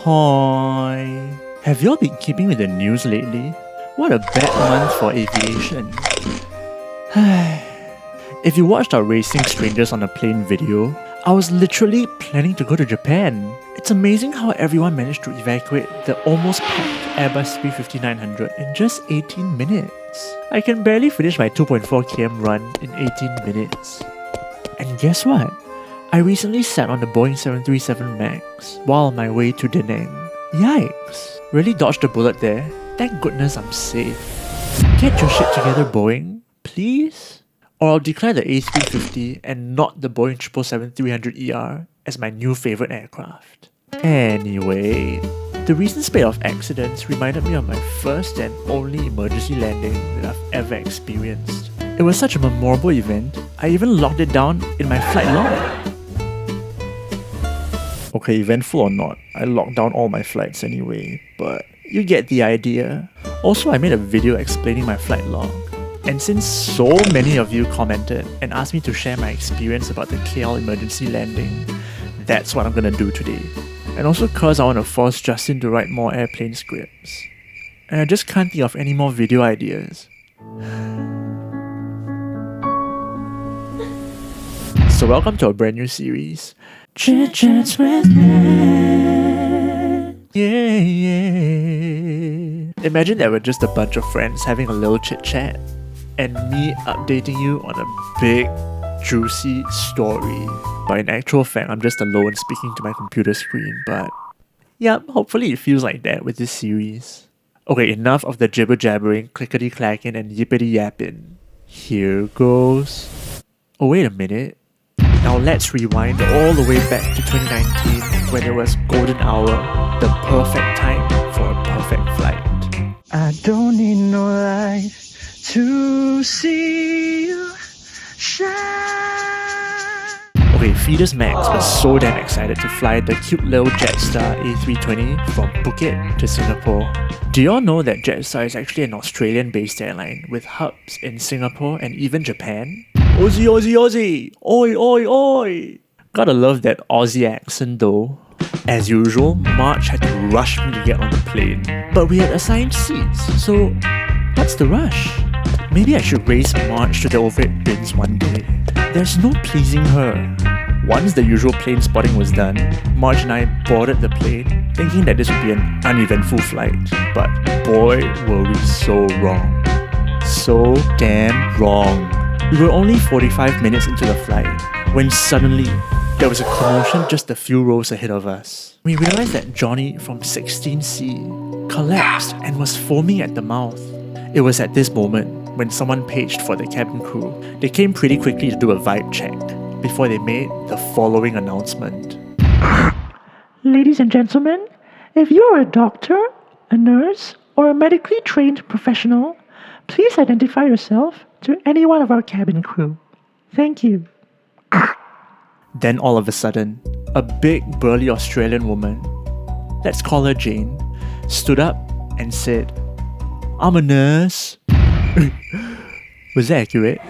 Hi. Have you all been keeping with the news lately? What a bad month for aviation. If you watched our Racing Strangers on a Plane video, I was literally planning to go to Japan. It's amazing how everyone managed to evacuate the almost packed Airbus A350-900 in just 18 minutes. I can barely finish my 2.4 km run in 18 minutes. And guess what? I recently sat on the Boeing 737 MAX while on my way to Da Nang. Yikes! Really dodged a bullet there. Thank goodness I'm safe. Get your shit together, Boeing, please? Or I'll declare the A350 and not the Boeing 777-300ER as my new favourite aircraft. Anyway, the recent spate of accidents reminded me of my first and only emergency landing that I've ever experienced. It was such a memorable event, I even logged it down in my flight log. Okay, eventful or not, I locked down all my flights anyway, but you get the idea. Also, I made a video explaining my flight log. And since so many of you commented and asked me to share my experience about the KL emergency landing, that's what I'm gonna do today. And also cause I want to force Justin to write more airplane scripts. And I just can't think of any more video ideas. So welcome to a brand new series, Chit Chats with me. Yeah. Imagine that we're just a bunch of friends having a little chit chat, and me updating you on a big, juicy story. But in actual fact, I'm just alone speaking to my computer screen, but yep, hopefully it feels like that with this series. Okay, enough of the jibber-jabbering, clickety-clacking, and yippity-yapping. Here goes. Oh, wait a minute. Now let's rewind all the way back to 2019 when it was golden hour, the perfect time for a perfect flight. I don't need no light to see you shine. Okay, Feeders Max was so damn excited to fly the cute little Jetstar A320 from Phuket to Singapore. Do you all know that Jetstar is actually an Australian-based airline with hubs in Singapore and even Japan? Aussie, Aussie, Aussie! Oi, oi, oi! Gotta love that Aussie accent though. As usual, March had to rush me to get on the plane. But we had assigned seats, so what's the rush? Maybe I should race March to the overhead bins one day. There's no pleasing her. Once the usual plane spotting was done, Marge and I boarded the plane, thinking that this would be an uneventful flight. But boy, were we so wrong. So damn wrong. We were only 45 minutes into the flight when suddenly there was a commotion just a few rows ahead of us. We realized that Johnny from 16C collapsed and was foaming at the mouth. It was at this moment when someone paged for the cabin crew. They came pretty quickly to do a vibe check before they made the following announcement. Ladies and gentlemen, if you are a doctor, a nurse, or a medically trained professional, please identify yourself to any one of our cabin crew. Thank you. Then all of a sudden, a big burly Australian woman, let's call her Jane, stood up and said, "I'm a nurse." Was that accurate?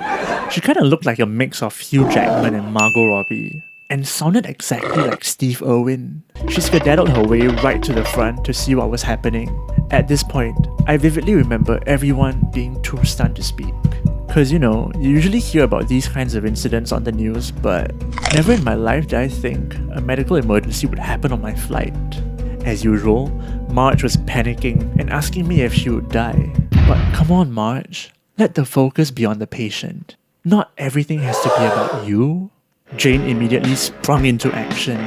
She kind of looked like a mix of Hugh Jackman and Margot Robbie, and sounded exactly like Steve Irwin. She skedaddled her way right to the front to see what was happening. At this point, I vividly remember everyone being too stunned to speak. Cause you know, you usually hear about these kinds of incidents on the news, but never in my life did I think a medical emergency would happen on my flight. As usual, Marge was panicking and asking me if she would die. But come on, Marge, let the focus be on the patient. Not everything has to be about you. Jane immediately sprung into action.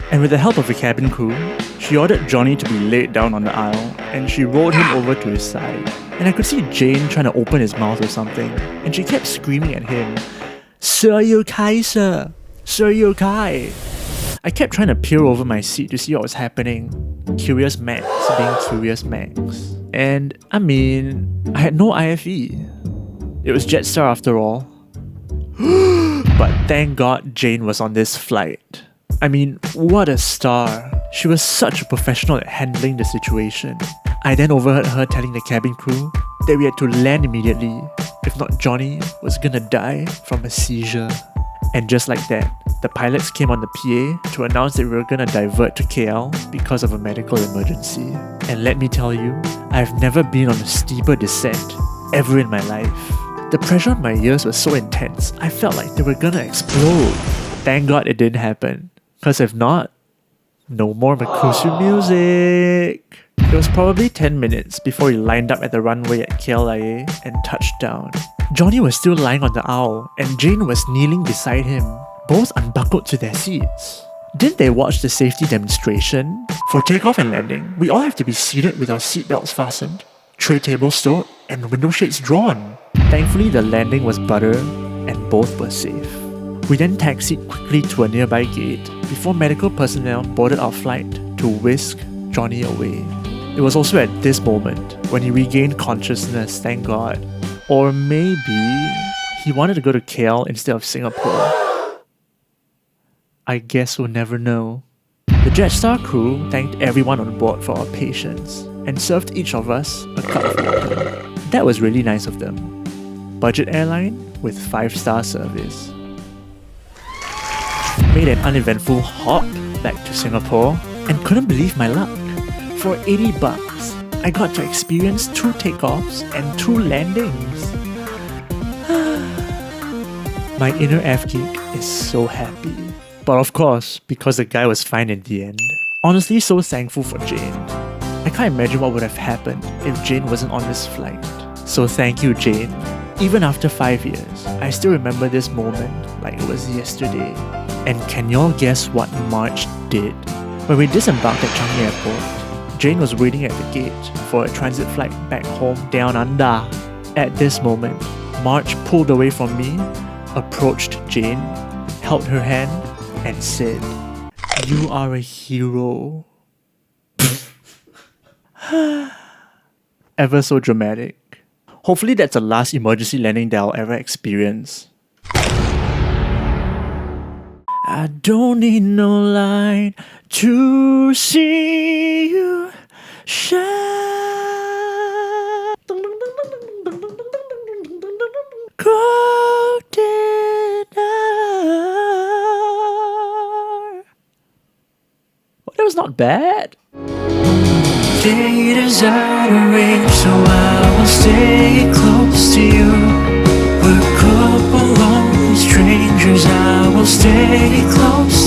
And with the help of the cabin crew, she ordered Johnny to be laid down on the aisle, and she rolled him over to his side. And I could see Jane trying to open his mouth or something, and she kept screaming at him, "Sir, are you okay, sir? Sir, are you okay?" I kept trying to peer over my seat to see what was happening. Curious Max being Curious Max. And I mean, I had no IFE. It was Jetstar after all. But thank God Jane was on this flight. I mean, what a star. She was such a professional at handling the situation. I then overheard her telling the cabin crew that we had to land immediately. If not, Johnny was gonna die from a seizure. And just like that, the pilots came on the PA to announce that we were gonna divert to KL because of a medical emergency. And let me tell you, I've never been on a steeper descent ever in my life. The pressure on my ears was so intense, I felt like they were gonna explode. Thank God it didn't happen, cause if not, no more MEKUSIU music. It was probably 10 minutes before we lined up at the runway at KLIA and touched down. Johnny was still lying on the aisle and Jane was kneeling beside him, both unbuckled to their seats. Didn't they watch the safety demonstration? For takeoff and landing, we all have to be seated with our seatbelts fastened, tray tables stowed, and window shades drawn. Thankfully, the landing was butter and both were safe. We then taxied quickly to a nearby gate before medical personnel boarded our flight to whisk Johnny away. It was also at this moment when he regained consciousness, thank God. Or maybe he wanted to go to KL instead of Singapore. I guess we'll never know. The Jetstar crew thanked everyone on board for our patience and served each of us a cup of water. That was really nice of them. Budget airline with 5-star service. Made an uneventful hop back to Singapore and couldn't believe my luck. For $80, I got to experience 2 takeoffs and 2 landings. My inner F-geek is so happy. But of course, because the guy was fine in the end. Honestly, so thankful for Jane. I can't imagine what would have happened if Jane wasn't on this flight. So thank you, Jane. Even after 5 years, I still remember this moment like it was yesterday. And can y'all guess what March did? When we disembarked at Changi Airport, Jane was waiting at the gate for a transit flight back home down under. At this moment, March pulled away from me, approached Jane, held her hand, and said, "You are a hero." Ever so dramatic. Hopefully that's the last emergency landing that I'll ever experience. I don't need no light to see you shine. Golden hour. Well, that was not bad. Fate is out of range, so I will stay close to you. We're a couple lonely strangers, I will stay close